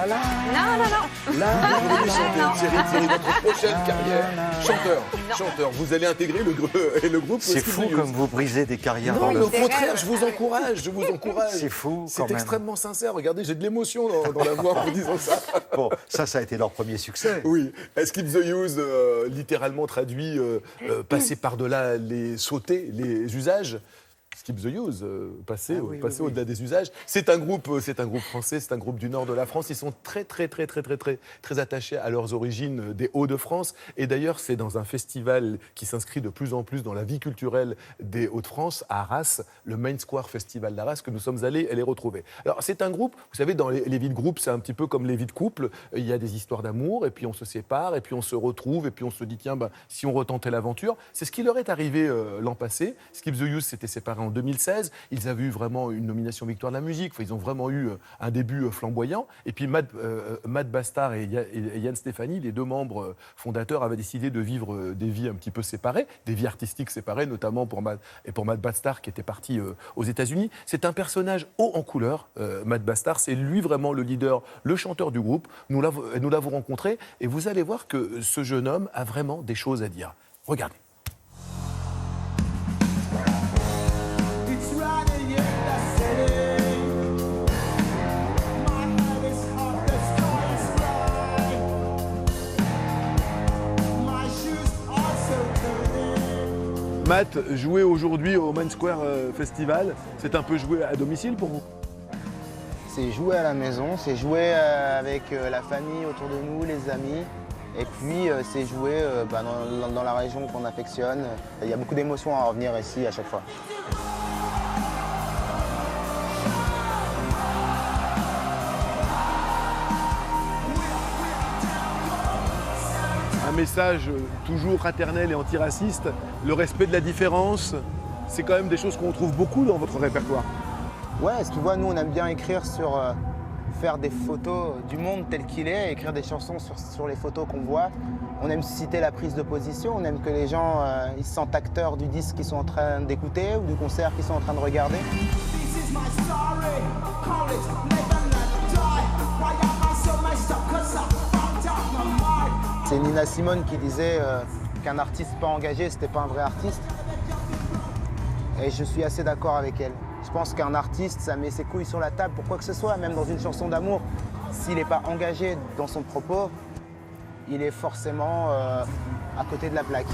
la la. Non. La Vous allez chanter, Thierry, votre prochaine carrière. Chanteur. Vous allez intégrer le groupe. C'est fou comme vous brisez des carrières dans Non, le... mais au contraire, je vous encourage. C'est fou, quand C'est même. extrêmement sincère. Regardez, j'ai de l'émotion dans la voix en vous disant ça. Bon, ça a été leur premier succès. Oui. Skip the Use, littéralement traduit, passer par-delà sauter les usages. Skip the Use, passer au-delà des usages. C'est un groupe français, c'est un groupe du nord de la France. Ils sont très attachés à leurs origines des Hauts-de-France. Et d'ailleurs, c'est dans un festival qui s'inscrit de plus en plus dans la vie culturelle des Hauts-de-France, à Arras, le Main Square Festival d'Arras, que nous sommes allés les retrouver. Alors, c'est un groupe, vous savez, dans les vies de groupe, c'est un petit peu comme les vies de couple. Il y a des histoires d'amour, et puis on se sépare, et puis on se retrouve, et puis on se dit, tiens, si on retentait l'aventure. C'est ce qui leur est arrivé l'an passé. Skip the Use s'était séparé en 2016. Ils avaient eu vraiment une nomination Victoire de la musique. Enfin, ils ont vraiment eu un début flamboyant. Et puis Matt Bastard et Yann Stéphanie, les deux membres fondateurs, avaient décidé de vivre des vies un petit peu séparées, des vies artistiques séparées, notamment pour Matt Bastard qui était parti aux États-Unis. C'est un personnage haut en couleur, Matt Bastard. C'est lui vraiment le leader, le chanteur du groupe. Nous l'avons rencontré et vous allez voir que ce jeune homme a vraiment des choses à dire. Regardez. Matt, jouer aujourd'hui au Main Square Festival, c'est un peu jouer à domicile pour vous? C'est jouer à la maison, c'est jouer avec la famille autour de nous, les amis. Et puis c'est jouer dans la région qu'on affectionne. Il y a beaucoup d'émotions à revenir ici à chaque fois. Un message toujours fraternel et antiraciste, le respect de la différence, c'est quand même des choses qu'on trouve beaucoup dans votre répertoire. Ouais, tu vois, nous on aime bien écrire faire des photos du monde tel qu'il est, écrire des chansons sur les photos qu'on voit. On aime susciter la prise de position, on aime que les gens ils se sentent acteurs du disque qu'ils sont en train d'écouter ou du concert qu'ils sont en train de regarder. C'est Nina Simone qui disait qu'un artiste pas engagé, c'était pas un vrai artiste. Et je suis assez d'accord avec elle. Je pense qu'un artiste, ça met ses couilles sur la table pour quoi que ce soit, même dans une chanson d'amour. S'il n'est pas engagé dans son propos, il est forcément à côté de la plaque.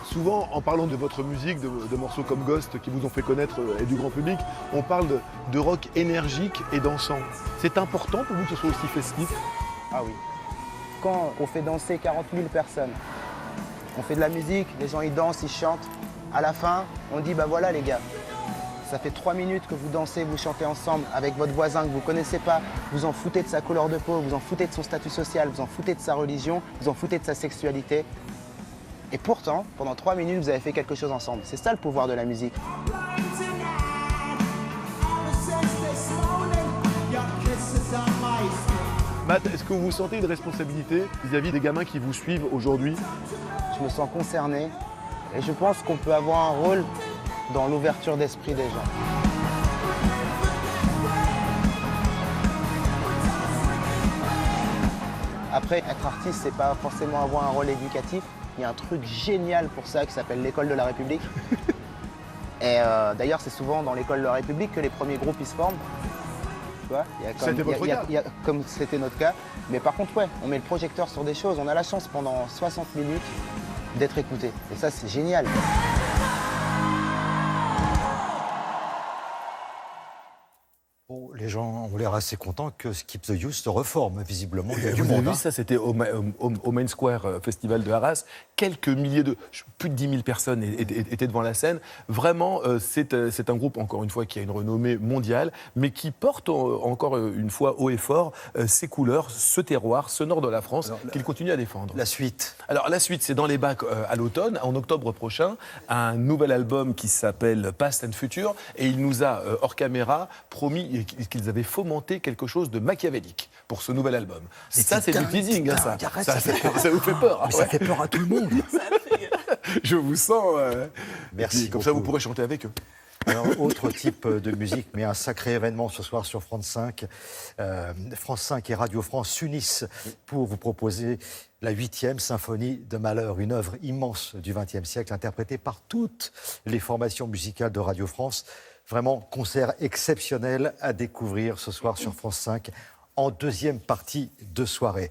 Souvent, en parlant de votre musique, de morceaux comme Ghost qui vous ont fait connaître et du grand public, on parle de rock énergique et dansant. C'est important pour vous que ce soit aussi festif? Ah oui. Quand on fait danser 40 000 personnes, on fait de la musique, les gens ils dansent, ils chantent. À la fin, on dit voilà les gars, ça fait 3 minutes que vous dansez, vous chantez ensemble avec votre voisin que vous ne connaissez pas, vous en foutez de sa couleur de peau, vous en foutez de son statut social, vous en foutez de sa religion, vous en foutez de sa sexualité. Et pourtant, pendant 3 minutes, vous avez fait quelque chose ensemble. C'est ça le pouvoir de la musique. Matt, est-ce que vous sentez une responsabilité vis-à-vis des gamins qui vous suivent aujourd'hui? Je me sens concerné et je pense qu'on peut avoir un rôle dans l'ouverture d'esprit des gens. Après, être artiste, c'est pas forcément avoir un rôle éducatif. Il y a un truc génial pour ça qui s'appelle l'école de la République. Et d'ailleurs, c'est souvent dans l'école de la République que les premiers groupes ils se forment. Tu vois, comme c'était notre cas. Mais par contre, ouais, on met le projecteur sur des choses. On a la chance pendant 60 minutes d'être écouté. Et ça, c'est génial. Bon, les gens ont l'air assez contents que Skip the Use se reforme, visiblement. Il y a du Vous avez monde. vu ça, c'était au Main Square Festival de Arras. Quelques milliers plus de 10 000 personnes étaient devant la scène. Vraiment, c'est un groupe, encore une fois, qui a une renommée mondiale, mais qui porte encore une fois haut et fort ses couleurs, ce terroir, ce nord de la France, qu'il continue à défendre. La suite. Alors la suite, c'est dans les bacs à l'automne, en octobre prochain, un nouvel album qui s'appelle Past and Future, et il nous a, hors caméra, promis qu'ils avaient fomenté quelque chose de machiavélique pour ce nouvel album. Mais ça, c'est du teasing, hein, ça. Arrête, Ça vous fait peur. Mais ça fait peur à tout le monde. Je vous sens. Merci Puis, comme ça, vous beaucoup. pourrez chanter avec eux. Alors, autre type de musique, mais un sacré événement ce soir sur France 5. France 5 et Radio France s'unissent pour vous proposer la 8e symphonie de Malheur, une œuvre immense du XXe siècle, interprétée par toutes les formations musicales de Radio France. Vraiment, concert exceptionnel à découvrir ce soir sur France 5 en deuxième partie de soirée.